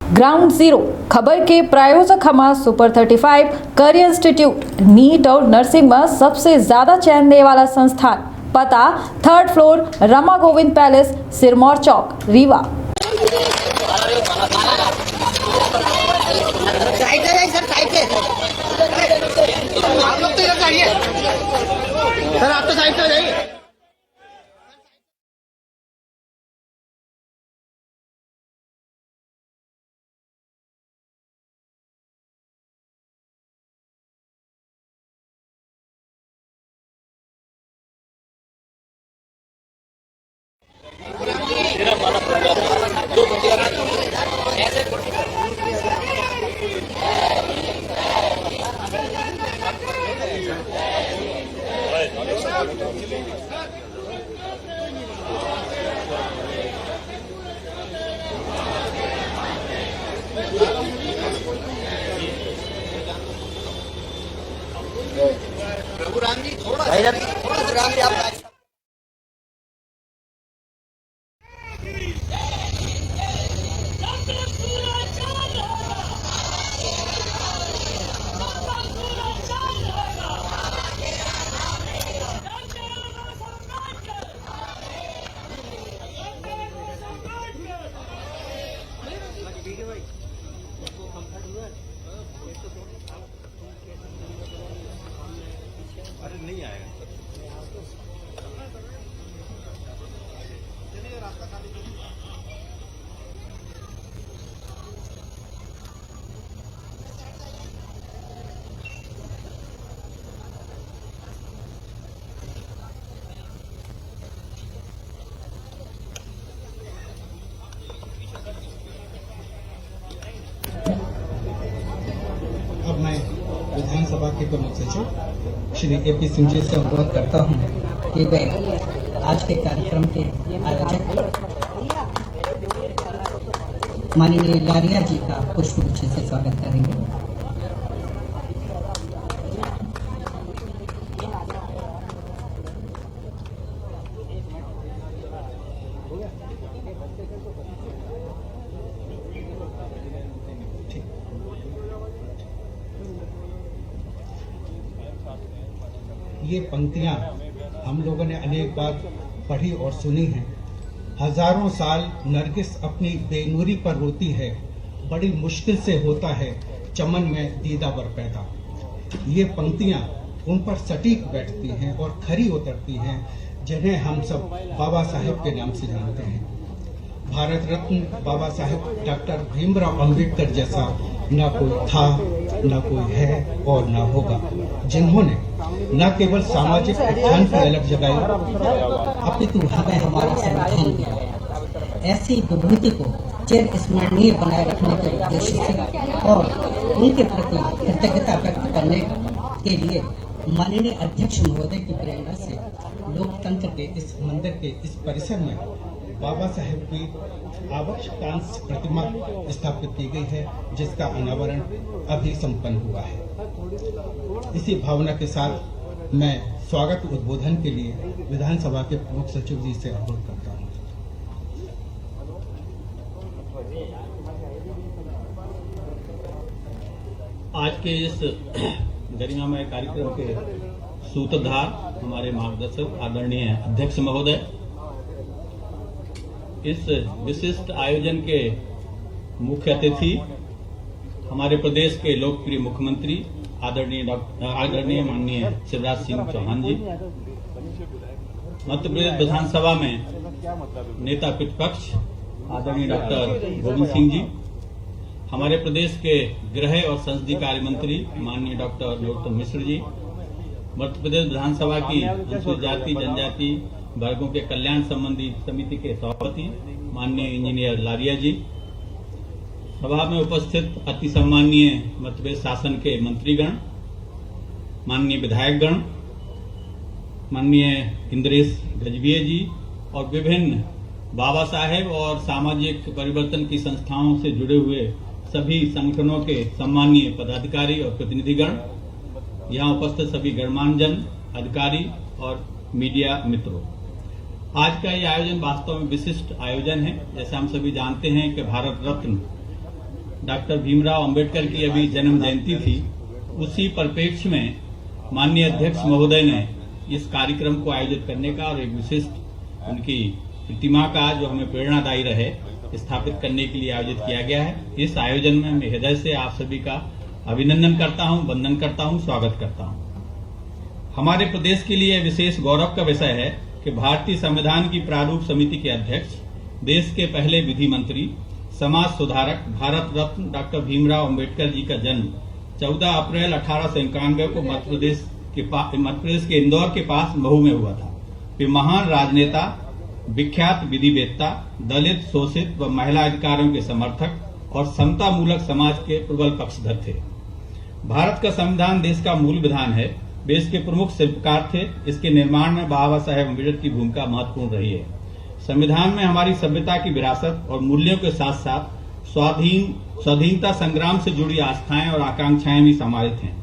Ground zero खबर के प्रायोजक हमारा सुपर 35 करियर इंस्टीट्यूट नीट और नर्सिंग में सबसे ज्यादा चयन देने वाला संस्थान। पता 3rd floor Rama Govind palace, Sirmaur चौक, रीवा। आप लोग तो इधर जाइए सर, आप तो साइड पे जाइए। रघुराम जी थोड़ा रघुराम जी आप नहीं आएगा। अब मैं विधानसभा के प्रमुख सचिव श्री AP सिंह जी से अनुरोध करता हूं कि वे आज के कार्यक्रम के आयोजक माननीय लारिया जी का पुष्पगुच्छ से स्वागत करेंगे। ये पंक्तियां हम लोगों ने अनेक बार पढ़ी और सुनी हैं। हजारों साल नरगिस अपनी बेनूरी पर रोती है, बड़ी मुश्किल से होता है चमन में दीदावर पैदा। ये पंक्तियां उन पर सटीक बैठती हैं और खरी उतरती हैं, जिन्हें हम सब बाबा साहेब के नाम से जानते हैं। भारत रत्न बाबा साहेब डॉक्टर भीमराव अंबेडकर जैसा न कोई था, न कोई है और न होगा, जिन्होंने न केवल सामाजिक उत्थान की अलग जगाई, अपितु हमें हमारा संविधान दिया। ऐसी विभूति को चिर स्मरणीय बनाए रखने के उद्देश्य से और उनके प्रति कृतज्ञता व्यक्त करने के लिए माननीय अध्यक्ष महोदय की प्रेरणा से लोकतंत्र के इस मंदिर के इस परिसर में बाबा साहेब की आवश्यकांश प्रतिमा स्थापित की गई है, जिसका अनावरण अभी संपन्न हुआ है। इसी भावना के साथ मैं स्वागत उद्बोधन के लिए विधानसभा के प्रमुख सचिव जी से अनुरोध करता हूं। आज के इस गरिमामय कार्यक्रम के सूत्रधार हमारे मार्गदर्शक आदरणीय अध्यक्ष महोदय, इस विशिष्ट आयोजन के मुख्य अतिथि हमारे प्रदेश के लोकप्रिय मुख्यमंत्री आदरणीय माननीय शिवराज सिंह चौहान जी, मध्य प्रदेश विधानसभा में नेता प्रतिपक्ष आदरणीय डॉक्टर गोविंद सिंह जी, हमारे प्रदेश के गृह और संसदीय कार्य मंत्री माननीय डॉक्टर नरोत्तम मिश्र जी, मध्य प्रदेश विधानसभा की अनुसूचित जाति जनजाति वर्गों के कल्याण संबंधी समिति के सभापति माननीय इंजीनियर लारिया जी, सभा में उपस्थित अति सम्माननीय मध्य प्रदेश शासन के मंत्रीगण, माननीय विधायकगण, माननीय इंद्रेश गजभिये जी और विभिन्न बाबा साहेब और सामाजिक परिवर्तन की संस्थाओं से जुड़े हुए सभी संगठनों के सम्माननीय पदाधिकारी और प्रतिनिधिगण, यहाँ उपस्थित सभी गणमान्यजन, अधिकारी और मीडिया मित्रों, आज का ये आयोजन वास्तव में विशिष्ट आयोजन है। जैसे हम सभी जानते हैं कि भारत रत्न डॉक्टर भीमराव अंबेडकर की अभी जन्म जयंती थी, उसी परिप्रेक्ष्य में माननीय अध्यक्ष महोदय ने इस कार्यक्रम को आयोजित करने का और एक विशिष्ट उनकी प्रतिमा का, जो हमें प्रेरणादायी रहे, स्थापित करने के लिए आयोजित किया गया है। इस आयोजन में मैं हृदय से आप सभी का अभिनंदन करता हूं, वंदन करता हूं, स्वागत करता हूं। हमारे प्रदेश के लिए विशेष गौरव का विषय है कि भारतीय संविधान की प्रारूप समिति के अध्यक्ष, देश के पहले विधि मंत्री, समाज सुधारक, भारत रत्न डॉक्टर भीमराव अंबेडकर जी का जन्म 14 अप्रैल 1891 को मध्य प्रदेश के इंदौर के पास महू में हुआ था। वे महान राजनेता, विख्यात विधिवेत्ता, दलित, शोषित व महिला अधिकारों के समर्थक और समता मूलक समाज के प्रबल पक्षधर थे। भारत का संविधान देश का मूल विधान है। वे इसके प्रमुख शिल्पकार थे। इसके निर्माण में बाबा साहेब अम्बेडकर की भूमिका महत्वपूर्ण रही है। संविधान में हमारी सभ्यता की विरासत और मूल्यों के साथ साथ स्वाधीनता संग्राम से जुड़ी आस्थाएं और आकांक्षाएं भी समाहित हैं।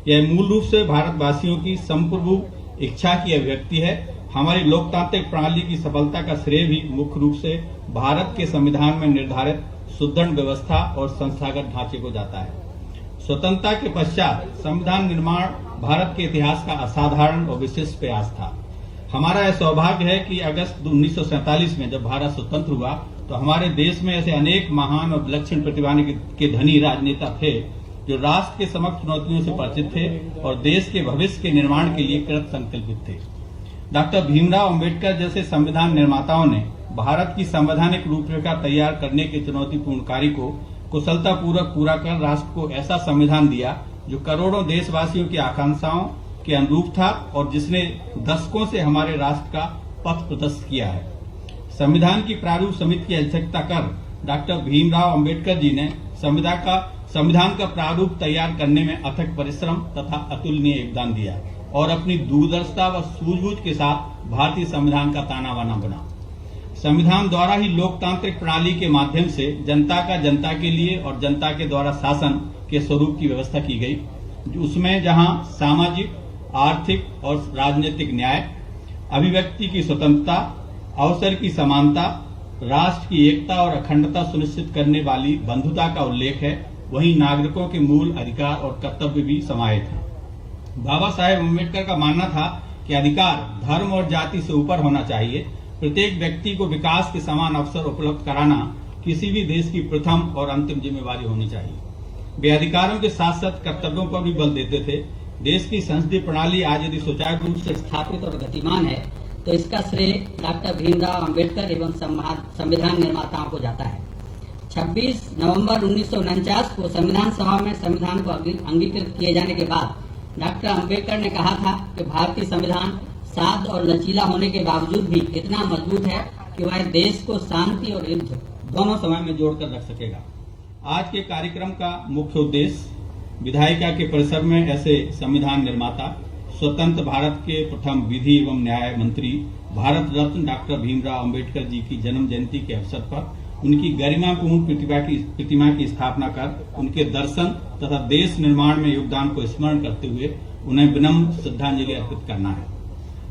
यह मूल रूप से भारतवासियों की संप्रभु इच्छा की अभिव्यक्ति है। हमारी लोकतांत्रिक प्रणाली की सफलता का श्रेय भी मुख्य रूप से भारत के संविधान में निर्धारित सुदृढ़ व्यवस्था और संस्थागत ढांचे को जाता है। स्वतंत्रता के पश्चात संविधान निर्माण भारत के इतिहास का असाधारण और विशिष्ट प्रयास था। हमारा यह सौभाग्य है कि अगस्त 1947 में जब भारत स्वतंत्र हुआ तो हमारे देश में ऐसे अनेक महान और विलक्षण प्रतिभा के धनी राजनेता थे जो राष्ट्र के समक्ष चुनौतियों से परिचित थे और देश के भविष्य के निर्माण के लिए कृत संकल्पित थे। डॉक्टर भीमराव अंबेडकर जैसे संविधान निर्माताओं ने भारत की संवैधानिक रूपरेखा तैयार करने के चुनौतीपूर्ण कार्य को कुशलतापूर्वक पूरा कर राष्ट्र को ऐसा संविधान दिया जो करोड़ों देशवासियों की आकांक्षाओं के अनुरूप था और जिसने दशकों से हमारे राष्ट्र का पथ प्रदर्शित किया है। संविधान की प्रारूप समिति की अध्यक्षता कर डॉक्टर भीमराव अंबेडकर जी ने संविधान का प्रारूप तैयार करने में अथक परिश्रम तथा अतुलनीय योगदान दिया और अपनी दूरदर्शिता व सूझबूझ के साथ भारतीय संविधान का ताना बाना बना। संविधान द्वारा ही लोकतांत्रिक प्रणाली के माध्यम से जनता का जनता के लिए और जनता के द्वारा शासन के स्वरूप की व्यवस्था की गई, उसमें जहां सामाजिक, आर्थिक और राजनीतिक न्याय, अभिव्यक्ति की स्वतंत्रता, अवसर की समानता, राष्ट्र की एकता और अखंडता सुनिश्चित करने वाली बंधुता का उल्लेख है, वहीं नागरिकों के मूल अधिकार और कर्तव्य भी समाहित हैं। बाबा साहेब अम्बेडकर का मानना था कि अधिकार धर्म और जाति से ऊपर होना चाहिए। प्रत्येक व्यक्ति को विकास के समान अवसर उपलब्ध कराना किसी भी देश की प्रथम और अंतिम जिम्मेवारी होनी चाहिए। वे अधिकारों के साथ साथ कर्तव्यों पर भी बल देते थे। देश की संसदीय प्रणाली आज यदि सुचारू रूप से स्थापित और गतिमान है तो इसका श्रेय डॉक्टर भीमराव अंबेडकर एवं संविधान निर्माताओं को जाता है। 26 नवंबर 1949 को संविधान सभा में संविधान को अंगीकृत किए जाने के बाद डॉक्टर अंबेडकर ने कहा था कि भारतीय संविधान साध और लचीला होने के बावजूद भी इतना मजबूत है कि वह देश को शांति और युद्ध दोनों समय में जोड़कर रख सकेगा। आज के कार्यक्रम का मुख्य उद्देश्य विधायिका के परिसर में ऐसे संविधान निर्माता, स्वतंत्र भारत के प्रथम विधि एवं न्याय मंत्री, भारत रत्न डॉक्टर भीमराव अंबेडकर जी की जन्म जयंती के अवसर पर उनकी गरिमापूर्ण प्रतिमा की स्थापना कर उनके दर्शन तथा देश निर्माण में योगदान को स्मरण करते हुए उन्हें विनम्र श्रद्धांजलि अर्पित करना है।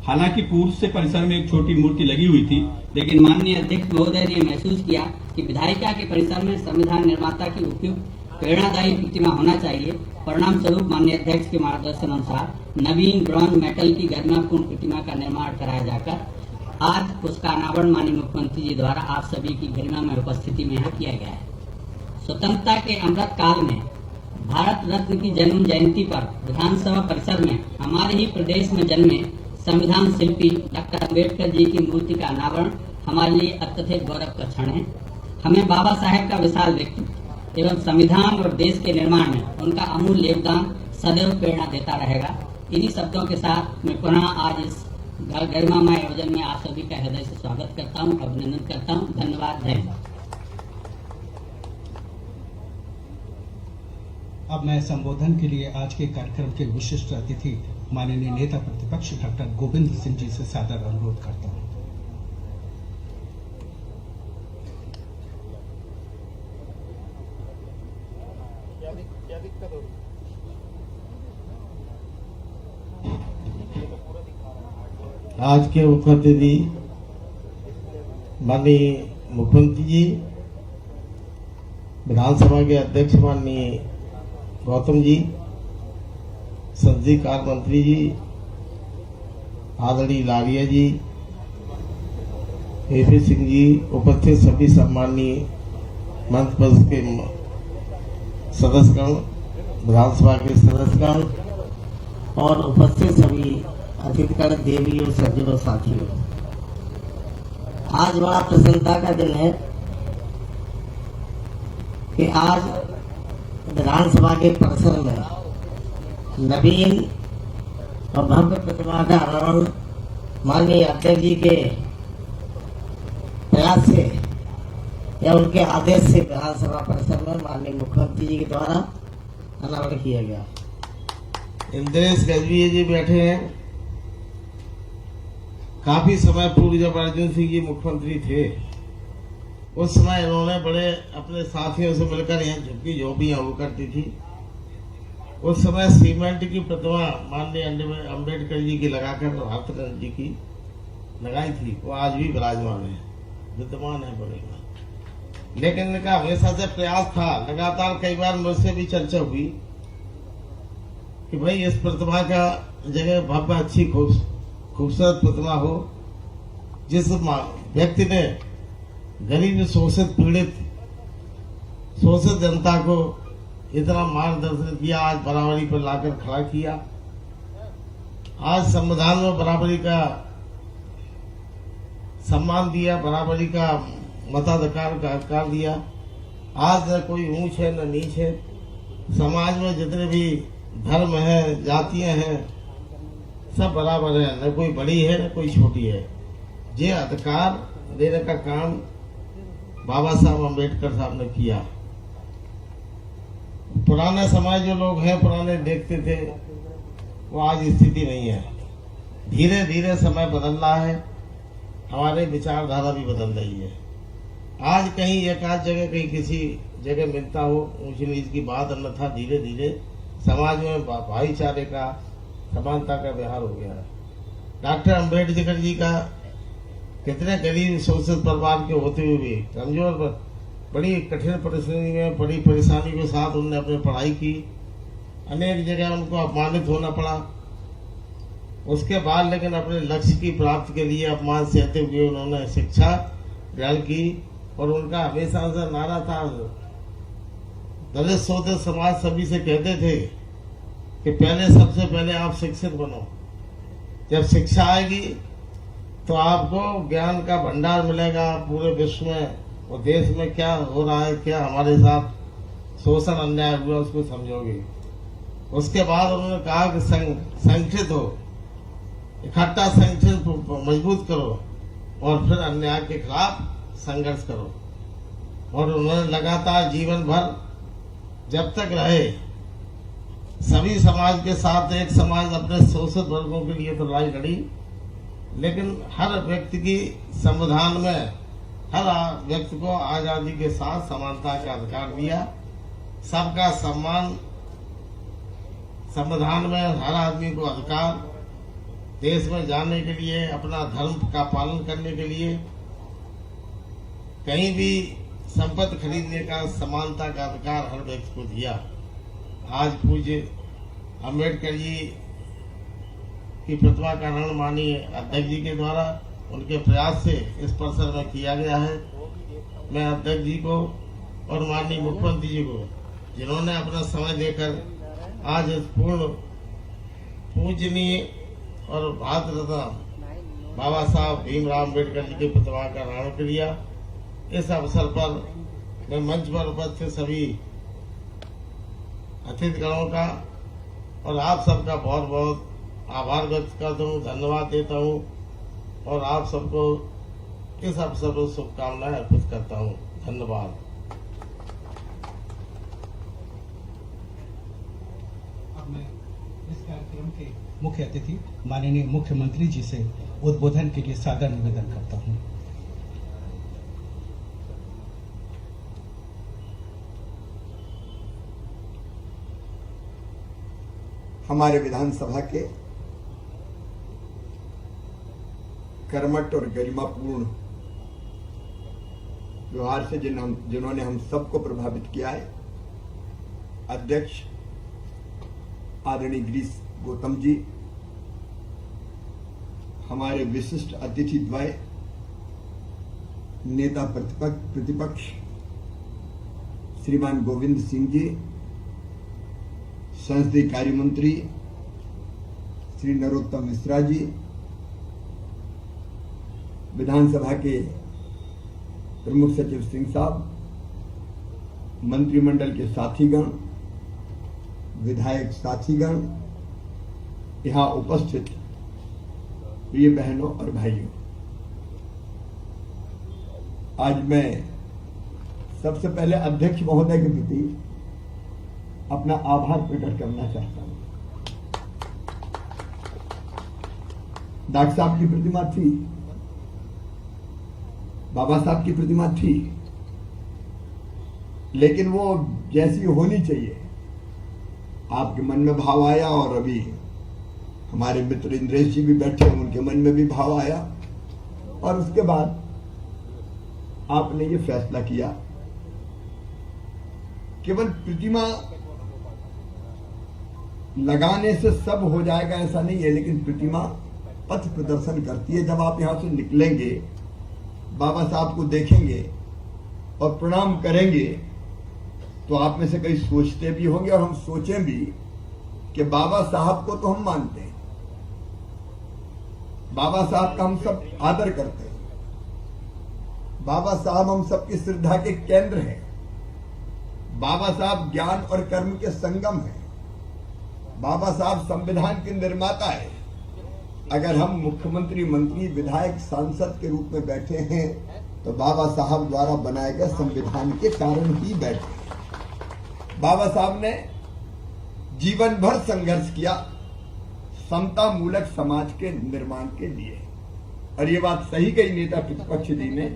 हालांकि पूर्व से परिसर में एक छोटी मूर्ति लगी हुई थी, लेकिन माननीय अध्यक्ष महोदय ने महसूस किया कि विधायिका के परिसर में संविधान निर्माता की उपयुक्त प्रेरणादायी प्रतिमा होना चाहिए। परिणाम स्वरूप माननीय अध्यक्ष के मार्गदर्शन अनुसार नवीन ब्रॉन्ज मेटल की गरिमापूर्ण प्रतिमा का निर्माण कराया जाकर आज उसका अनावरण माननीय मुख्यमंत्री जी द्वारा आप सभी की गरिमा में उपस्थिति में यहाँ किया गया है। स्वतंत्रता के अमृत काल में भारत रत्न की जन्म जयंती पर विधानसभा परिसर में हमारे ही प्रदेश में जन्मे संविधान शिल्पी डॉक्टर अम्बेडकर जी की मूर्ति का अनावरण हमारे लिए अत्यधिक गौरव का क्षण है। हमें बाबा साहेब का विशाल व्यक्तित्व एवं संविधान और देश के निर्माण में उनका अमूल्य योगदान सदैव प्रेरणा देता रहेगा। इन्हीं शब्दों के साथ मैं पुनः आज इस गरिमामय आयोजन में आप सभी का हृदय से स्वागत करता हूँ, अभिनंदन करता हूँ। धन्यवाद। जय हिंद। अब मैं संबोधन के लिए आज के कार्यक्रम के विशिष्ट अतिथि माननीय नेता प्रतिपक्ष डॉक्टर गोविंद सिंह जी से सादर अनुरोध करता हूं। आज के मुख्य अतिथि माननीय मुख्यमंत्री जी, विधानसभा के अध्यक्ष माननीय गौतम जी, संसदीय कार्य मंत्री जी, आदरणीय लालिया जी, एपी सिंह जी, उपस्थित सभी सम्माननीय मंच पद के सदस्यगण, विधानसभा के सदस्यगण और उपस्थित सभी अतिथिगण, देवी और सज्जनों साथियों, आज बड़ा प्रसन्नता का दिन है कि आज विधानसभा के परिसर में नवीन और भव्य प्रतिमा का अनावरण माननीय अध्यक्ष जी के प्रयास से या उनके आदेश से विधानसभा परिसर में माननीय मुख्यमंत्री जी के द्वारा अनावरण किया गया। इंद्रेश गजबीय जी बैठे हैं। काफी समय पूर्व जब अर्जुन सिंह जी मुख्यमंत्री थे, उस समय इन्होंने बड़े अपने साथियों से मिलकर यहाँ झुग्गी झोपड़ियां हुआ करती थी। उस समय सीमेंट की प्रतिमा माननीय अम्बेडकर जी की लगाकर भारत जी की लगाई थी, वो आज भी विराजमान है, विद्यमान है बनेगा। लेकिन इनका हमेशा से प्रयास था, लगातार कई बार मुझसे भी चर्चा हुई कि भाई इस प्रतिमा का जगह भव्य अच्छी खूबसूरत प्रतिमा हो, जिस व्यक्ति ने गरीब शोषित पीड़ित शोषित जनता को इतना मार्गदर्शन किया, आज बराबरी पर लाकर खड़ा किया, आज संविधान में बराबरी का सम्मान दिया, बराबरी का मताधिकार का अधिकार दिया। आज न कोई ऊंच है न नीच है, समाज में जितने भी धर्म है, जातियां हैं, सब बराबर है, न कोई बड़ी है न कोई छोटी है। ये अधिकार देने का काम बाबा साहब अम्बेडकर साहब ने किया। पुराने समाज जो लोग हैं, पुराने देखते थे, वो आज स्थिति नहीं है। धीरे धीरे समय बदल रहा है, हमारे विचारधारा भी बदल रही है। आज कहीं एक आध जगह कहीं किसी जगह मिलता हो ऊंच नीच की बात, अन्यथा धीरे धीरे समाज में भाईचारे का, समानता का व्यवहार हो गया है। डॉक्टर अम्बेडकर जी का कितने गरीब शोषित परिवार के होते हुए भी कमजोर, बड़ी कठिन परिस्थिति में, बड़ी परेशानी के साथ उन्होंने अपनी पढ़ाई की। अनेक जगह उनको अपमानित होना पड़ा, उसके बाद लेकिन अपने लक्ष्य की प्राप्ति के लिए अपमान सहते हुए उन्होंने शिक्षा ग्रहण की। और उनका हमेशा से नारा था, दलित शोषित समाज सभी से कहते थे कि पहले सबसे पहले आप शिक्षित बनो। जब शिक्षा आएगी तो आपको ज्ञान का भंडार मिलेगा, पूरे विश्व में और देश में क्या हो रहा है, क्या हमारे साथ शोषण अन्याय हुआ, उसको समझोगे। उसके बाद उन्होंने कहा कि संगठित हो, इकट्ठा संगठित मजबूत करो और फिर अन्याय के खिलाफ संघर्ष करो। और उन्होंने लगातार जीवन भर जब तक रहे सभी समाज के साथ, एक समाज अपने शोषित वर्गों के लिए तो लड़ाई लड़ी, लेकिन हर व्यक्ति की संविधान में हर व्यक्ति को आजादी के साथ समानता का अधिकार दिया। सबका सम्मान, संविधान में हर आदमी को अधिकार, देश में जाने के लिए, अपना धर्म का पालन करने के लिए, कहीं भी संपत्ति खरीदने का समानता का अधिकार हर व्यक्ति को दिया। आज पूज्य अम्बेडकर जी की प्रतिमा का अनावरण माननीय अध्यक्ष जी के द्वारा उनके प्रयास से इस परिसर में किया गया है। मैं अध्यक्ष जी को और माननीय मुख्यमंत्री जी को, जिन्होंने अपना समय देकर आज इस पूर्ण पूजनीय और भारत रत्न बाबा साहब भीमराव अम्बेडकर जी की प्रतिमा का अनावरण किया, इस अवसर पर मैं मंच पर उपस्थित सभी अतिथिगणों का और आप सबका बहुत बहुत आभार व्यक्त करता हूँ, धन्यवाद देता हूँ और आप सबको इस अवसर पर शुभकामनाएं अर्पित करता हूँ। धन्यवाद। अब मैं इस कार्यक्रम के मुख्य अतिथि माननीय मुख्यमंत्री जी से उद्बोधन के लिए सादर निवेदन करता हूँ। हमारे विधानसभा के कर्मठ और गरिमापूर्ण व्यवहार से जिन्होंने हम सबको प्रभावित किया है। अध्यक्ष आदरणीय गिरीश गौतम जी, हमारे विशिष्ट अतिथि द्वय, नेता प्रतिपक्ष श्रीमान गोविंद सिंह जी, संसदीय कार्य मंत्री श्री नरोत्तम मिश्रा जी, विधानसभा के प्रमुख सचिव सिंह साहब, मंत्रिमंडल के साथीगण, विधायक साथीगण, यहां उपस्थित प्रिय बहनों और भाइयों, आज मैं सबसे पहले अध्यक्ष महोदय के प्रति अपना आभार प्रकट करना चाहता हूं। डॉक्टर साहब की प्रतिमा थी, बाबा साहब की प्रतिमा थी, लेकिन वो जैसी होनी चाहिए आपके मन में भाव आया, और अभी हमारे मित्र इंद्रेश जी भी बैठे, उनके मन में भी भाव आया, और उसके बाद आपने ये फैसला किया केवल प्रतिमा लगाने से सब हो जाएगा ऐसा नहीं है, लेकिन प्रतिमा पथ प्रदर्शन करती है। जब आप यहां से निकलेंगे, बाबा साहब को देखेंगे और प्रणाम करेंगे, तो आप में से कई सोचते भी होंगे और हम सोचें भी कि बाबा साहब को तो हम मानते हैं, बाबा साहब का हम सब आदर करते हैं, बाबा साहब हम सबकी श्रद्धा के केंद्र हैं, बाबा साहब ज्ञान और कर्म के संगम हैं, बाबा साहब संविधान के निर्माता है। अगर हम मुख्यमंत्री, मंत्री, विधायक, सांसद के रूप में बैठे हैं तो बाबा साहब द्वारा बनाए गए संविधान के कारण ही बैठे हैं। बाबा साहब ने जीवन भर संघर्ष किया समता मूलक समाज के निर्माण के लिए, और ये बात सही कही नेता प्रतिपक्ष जी ने।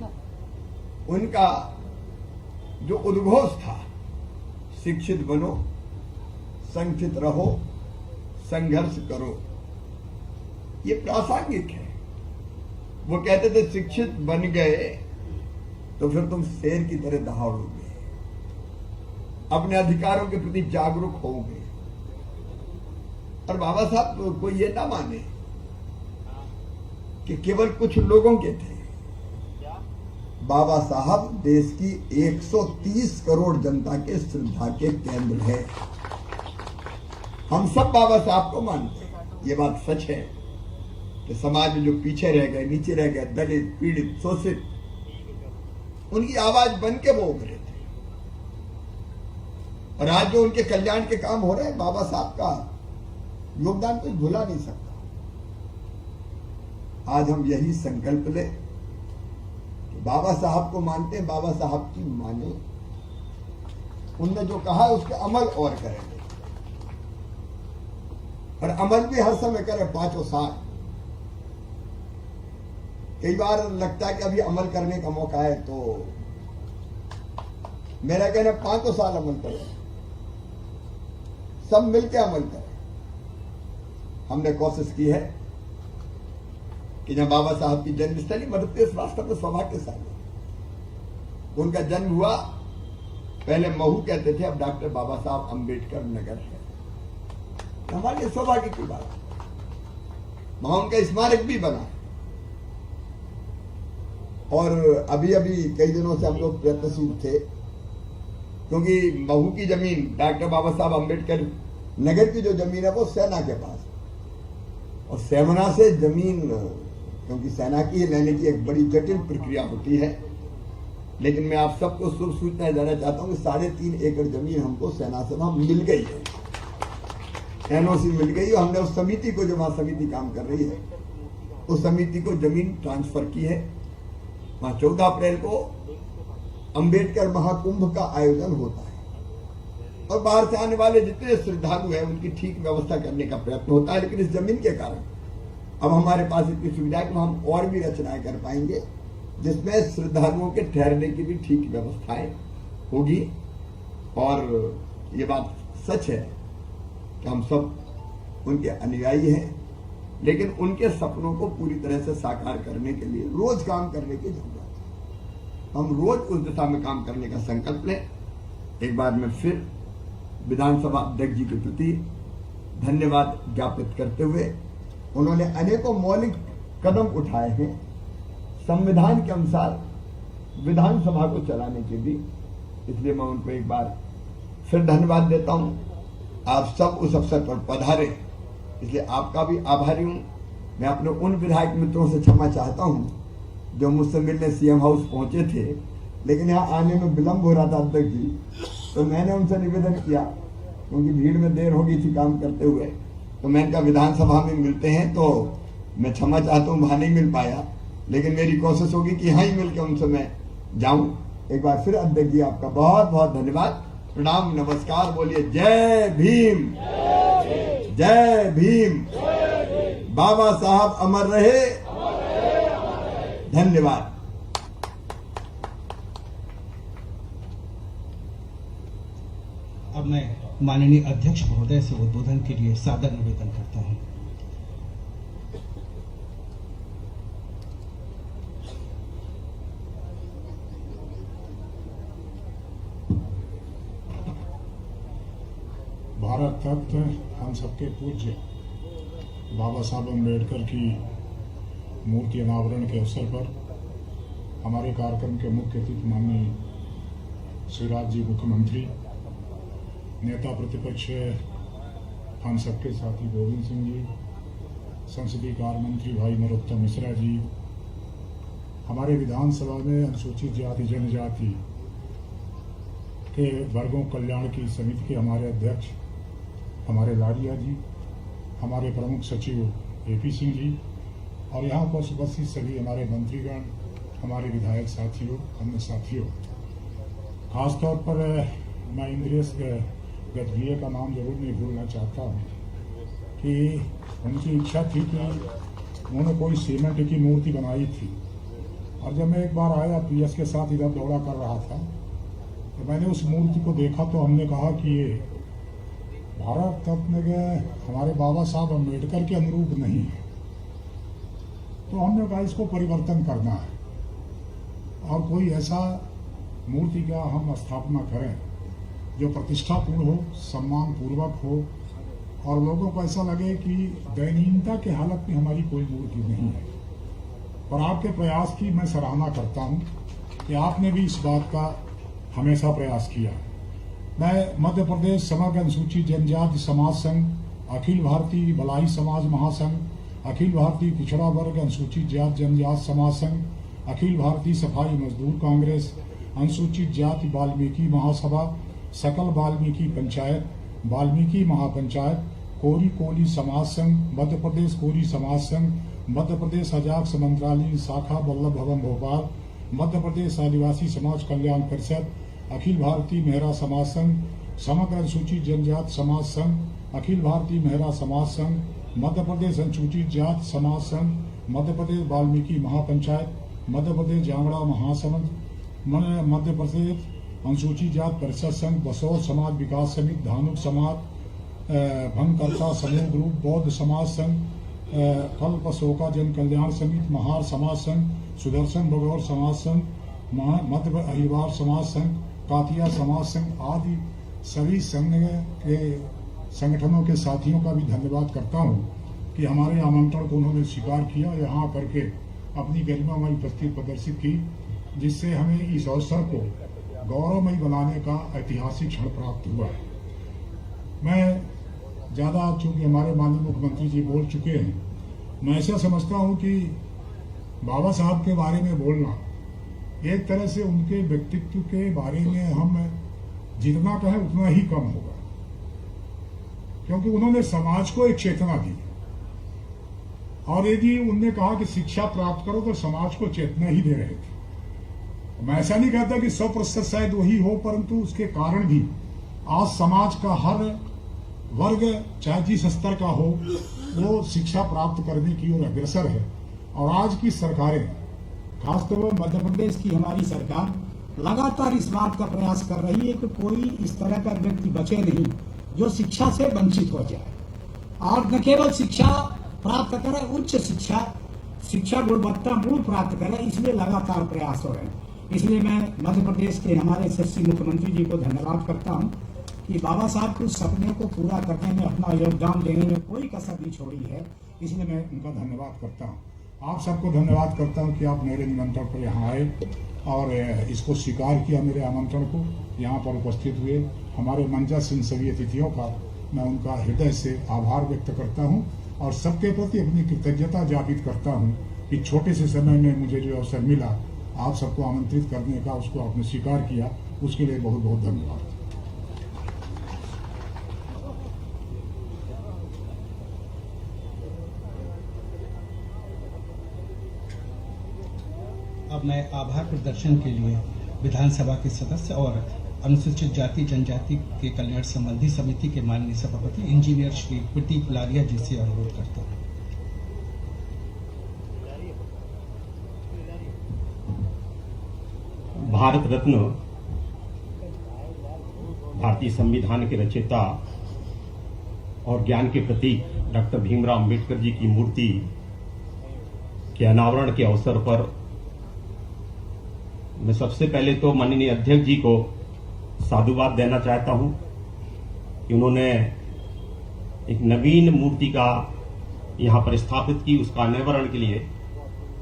उनका जो उद्घोष था, शिक्षित बनो, संगठित रहो, संघर्ष करो, ये प्रासंगिक है। वो कहते थे शिक्षित बन गए तो फिर तुम शेर की तरह दहाड़ोगे, अपने अधिकारों के प्रति जागरूक होगे। और बाबा साहब को ये ना माने कि केवल कुछ लोगों के थे। बाबा साहब देश की 130 करोड़ जनता के श्रद्धा के केंद्र है। हम सब बाबा साहब को मानते हैं। ये बात सच है कि समाज में जो पीछे रह गए, नीचे रह गए, दलित, पीड़ित, शोषित, उनकी आवाज बन के वो उभरे थे। और आज जो उनके कल्याण के काम हो रहे हैं, बाबा साहब का योगदान कोई भुला नहीं सकता। आज हम यही संकल्प ले कि बाबा साहब को मानते हैं, बाबा साहब की माने, उनने जो कहा उसके अमल और करेंगे, और अमल भी हर समय करें, 5 साल। कई बार लगता है कि अभी अमल करने का मौका है, तो मेरा कहना 5 साल अमल करें, सब मिलकर अमल करें। हमने कोशिश की है कि जब बाबा साहब की जन्मस्थली मध्य प्रदेश वास्तव में सौभाग्यशाली, उनका जन्म हुआ, पहले महू कहते थे, अब डॉक्टर बाबा साहब अम्बेडकर नगर है। हमारे लिए सौभाग्य की बात, वहां उनका स्मारक भी बना। और अभी अभी कई दिनों से हम लोग प्रयत्नशील थे, क्योंकि महू की जमीन, डॉक्टर बाबा साहब अम्बेडकर नगर की जो जमीन है वो सेना के पास, और सेना से जमीन, क्योंकि सेना की लेने की एक बड़ी जटिल प्रक्रिया होती है। लेकिन मैं आप सबको शुभ सूचना देना चाहता हूं कि 3.5 एकड़ जमीन हमको सेना से वहां मिल गई है, एनओसी मिल गई। और हमने उस समिति को, जो वहां समिति काम कर रही है, उस समिति को जमीन ट्रांसफर की है। वहां 14 अप्रैल को अंबेडकर महाकुंभ का आयोजन होता है, और बाहर से आने वाले जितने श्रद्धालु हैं उनकी ठीक व्यवस्था करने का प्रयत्न होता है। लेकिन इस जमीन के कारण अब हमारे पास इतनी सुविधा है कि हम और भी रचनाएं कर पाएंगे, जिसमें श्रद्धालुओं के ठहरने की भी ठीक व्यवस्थाएं होगी। और ये बात सच है कि हम सब उनके अनुयायी हैं, लेकिन उनके सपनों को पूरी तरह से साकार करने के लिए रोज काम करने की जरूरत है। हम रोज उस दिशा में काम करने का संकल्प लें। एक बार मैं फिर विधानसभा अध्यक्ष जी के प्रति धन्यवाद ज्ञापित करते हुए, उन्होंने अनेकों मौलिक कदम उठाए हैं संविधान के अनुसार विधानसभा को चलाने के लिए, इसलिए मैं उनको एक बार फिर धन्यवाद देता हूं। आप सब उस अवसर पर पधारे, इसलिए आपका भी आभारी हूं। मैं अपने उन विधायक मित्रों से क्षमा चाहता हूं जो मुझसे मिलने सीएम हाउस पहुंचे थे, लेकिन यहाँ आने में विलंब हो रहा था अध्यक्ष जी, तो मैंने उनसे निवेदन किया, क्योंकि भीड़ में देर हो गई थी काम करते हुए, तो मैं इनका विधानसभा में मिलते हैं, तो मैं क्षमा चाहता हूँ वहां नहीं मिल पाया, लेकिन मेरी कोशिश होगी कि यहाँ ही मिलकर उनसे मैं जाऊं। एक बार फिर अध्यक्ष जी आपका बहुत बहुत धन्यवाद, प्रणाम, नमस्कार। बोलिए जय भीम, जय भीम, बाबा साहब अमर रहे, धन्यवाद। अब मैं माननीय अध्यक्ष महोदय से उद्बोधन के लिए सादर निवेदन करता हूं। भारत तख्त हम सबके पूज्य बाबा साहब अम्बेडकर की मूर्ति अनावरण के अवसर पर हमारे कार्यक्रम के मुख्य अतिथि माननीय शिवराज जी मुख्यमंत्री, नेता प्रतिपक्ष हम सबके साथी गोविंद सिंह जी, संसदीय कार्य मंत्री भाई नरोत्तम मिश्रा जी, हमारे विधानसभा में अनुसूचित जाति जनजाति के वर्गों कल्याण की समिति के हमारे अध्यक्ष हमारे लाडिया जी, हमारे प्रमुख सचिव एपी सिंह जी, और यहाँ पर उपस्थित सभी हमारे मंत्रीगण, हमारे विधायक साथियों, अन्य साथियों, खासतौर पर मैं इंद्रेश गजभिये का नाम जरूर नहीं भूलना चाहता हूँ कि उनकी इच्छा थी कि उन्होंने कोई सीमेंट की मूर्ति बनाई थी, और जब मैं एक बार आया पीएस के साथ इधर दौड़ा कर रहा था तो मैंने उस मूर्ति को देखा, तो हमने कहा कि ये भारत रत्न के हमारे बाबा साहब अम्बेडकर के अनुरूप नहीं है, तो हमने कहा इसको परिवर्तन करना है और कोई ऐसा मूर्ति का हम स्थापना करें जो प्रतिष्ठापूर्ण हो, सम्मान पूर्वक हो, और लोगों को ऐसा लगे कि दयनीयता के हालत में हमारी कोई मूर्ति नहीं है। और आपके प्रयास की मैं सराहना करता हूं कि आपने भी इस बात का हमेशा प्रयास किया। मैं मध्य प्रदेश समग्र अनुसूचित जनजाति समाज संघ, अखिल भारतीय भलाई समाज महासंघ, अखिल भारतीय पिछड़ा वर्ग अनुसूचित जाति जनजाति समाज संघ, अखिल भारतीय सफाई मजदूर कांग्रेस, अनुसूचित जाति वाल्मीकि महासभा, सकल वाल्मीकि पंचायत, वाल्मीकि महापंचायत, कोरी कोली समाज संघ, मध्य प्रदेश कोरी समाज संघ, मध्य प्रदेश अजाक्स मंत्रालय शाखा वल्लभ भवन भोपाल, मध्य प्रदेश आदिवासी समाज कल्याण परिषद, अखिल भारतीय मेहरा समाज संघ, समग्र अनुसूचित जनजाति समाज संघ, अखिल भारतीय मेहरा समाज संघ, मध्य प्रदेश अनुसूचित जाति समाज संघ, मध्य प्रदेश वाल्मीकि महापंचायत, मध्य प्रदेश जांगड़ा महासमंद, मध्य प्रदेश अनुसूचित जाति परिषद संघ, बसौर समाज विकास समिति, धानुक समाज, भंगकर्ता समूह ग्रुप, बौद्ध समाज संघ, कल्प शोका जन कल्याण समिति, महार समाज संघ, सुदर्शन बगौर समाज संघ, मध्य अहिवार समाज संघ, कातिया समाज संघ आदि सभी संघ के संगठनों के साथियों का भी धन्यवाद करता हूं कि हमारे आमंत्रण को उन्होंने स्वीकार किया, यहाँ करके अपनी गरिमामयी उपस्थिति प्रदर्शित की, जिससे हमें इस अवसर को गौरवमयी बनाने का ऐतिहासिक क्षण प्राप्त हुआ है। मैं ज़्यादा चूंकि हमारे माननीय मुख्यमंत्री जी बोल चुके हैं, मैं ऐसा समझता हूं कि बाबा साहब के बारे में बोलना एक तरह से उनके व्यक्तित्व के बारे में हम जितना कहें उतना ही कम होगा, क्योंकि उन्होंने समाज को एक चेतना दी, और यदि उनने कहा कि शिक्षा प्राप्त करो तो समाज को चेतना ही दे रहे थे। मैं ऐसा नहीं कहता कि 100% शायद वही हो, परंतु उसके कारण भी आज समाज का हर वर्ग चाहे जिस स्तर का हो वो शिक्षा प्राप्त करने की ओर अग्रसर है। और आज की सरकारें, खासतौर पर मध्य प्रदेश की हमारी सरकार लगातार इस बात का प्रयास कर रही है कि कोई इस तरह का व्यक्ति बचे नहीं जो शिक्षा से वंचित हो जाए, और न केवल शिक्षा प्राप्त करे, उच्च शिक्षा गुणवत्तापूर्ण प्राप्त करे, इसलिए लगातार प्रयास हो रहे हैं। इसलिए मैं मध्य प्रदेश के हमारे यशस्वी मुख्यमंत्री जी को धन्यवाद करता हूं कि बाबा साहब के सपने को पूरा करने में अपना योगदान देने में कोई कसर नहीं छोड़ी है। इसलिए मैं उनका धन्यवाद करता हूं। आप सबको धन्यवाद करता हूं कि आप मेरे निमंत्रण पर यहाँ आए और इसको स्वीकार किया, मेरे आमंत्रण को यहाँ पर उपस्थित हुए। हमारे मंचस्थ इन सभी अतिथियों का मैं उनका हृदय से आभार व्यक्त करता हूँ और सबके प्रति अपनी कृतज्ञता ज्ञापित करता हूँ कि छोटे से समय में मुझे जो अवसर मिला आप सबको आमंत्रित करने का, उसको आपने स्वीकार किया, उसके लिए बहुत बहुत धन्यवाद। अब मैं आभार प्रदर्शन के लिए विधानसभा के सदस्य और अनुसूचित जाति जनजाति के कल्याण संबंधी समिति के माननीय सभापति इंजीनियर श्री प्रदीप लारिया जी से अनुरोध करता हूँ। भारत रत्न भारतीय संविधान के रचयिता और ज्ञान के प्रतीक डॉक्टर भीमराव अंबेडकर जी की मूर्ति के अनावरण के अवसर पर मैं सबसे पहले तो माननीय अध्यक्ष जी को साधुवाद देना चाहता हूं कि उन्होंने एक नवीन मूर्ति का यहां पर स्थापित की। उसका अनावरण के लिए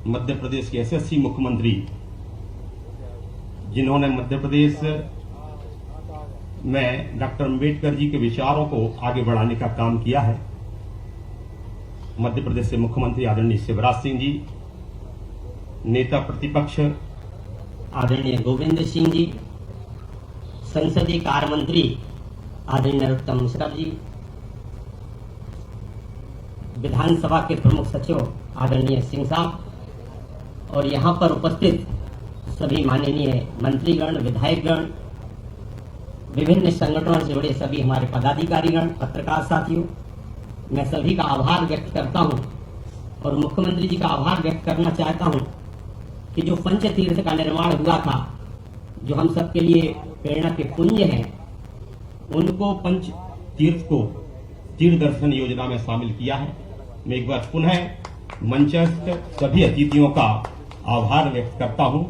मध्य प्रदेश के यशस्वी मुख्यमंत्री, जिन्होंने मध्य प्रदेश में डॉक्टर अंबेडकर जी के विचारों को आगे बढ़ाने का काम किया है, मध्य प्रदेश के मुख्यमंत्री आदरणीय शिवराज सिंह जी, नेता प्रतिपक्ष आदरणीय गोविंद सिंह जी, संसदीय कार्य मंत्री आदरणीय नरोत्तम मिश्रा जी, विधानसभा के प्रमुख सचिव आदरणीय सिंह साहब और यहाँ पर उपस्थित सभी माननीय मंत्रीगण, विधायकगण, विभिन्न संगठनों से जुड़े सभी हमारे पदाधिकारीगण, पत्रकार साथियों, मैं सभी का आभार व्यक्त करता हूँ और मुख्यमंत्री जी का आभार व्यक्त करना चाहता हूँ कि जो पंच तीर्थ का निर्माण हुआ था, जो हम सबके लिए प्रेरणा के पुंज हैं, उनको पंच तीर्थ को तीर्थ दर्शन योजना में शामिल किया है। मैं एक बार पुनः मंचस्थ सभी अतिथियों का आभार व्यक्त करता हूं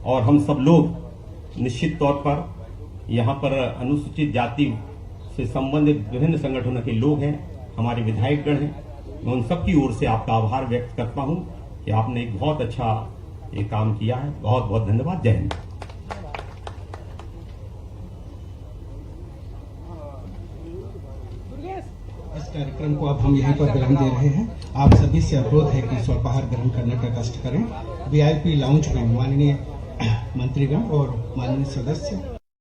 और हम सब लोग निश्चित तौर पर यहाँ पर अनुसूचित जाति से संबंधित विभिन्न संगठनों के लोग हैं, हमारे विधायकगण हैं। मैं उन सबकी ओर से आपका आभार व्यक्त करता हूं कि आपने एक बहुत अच्छा ये काम किया है। बहुत बहुत धन्यवाद। जय हिंद। इस कार्यक्रम को अब हम यहीं पर विराम दे रहे हैं। आप सभी से अनुरोध है कि स्वल्पाहार ग्रहण करने का कष्ट करें। वीआईपी लाउंज में माननीय मंत्रीगण और माननीय सदस्य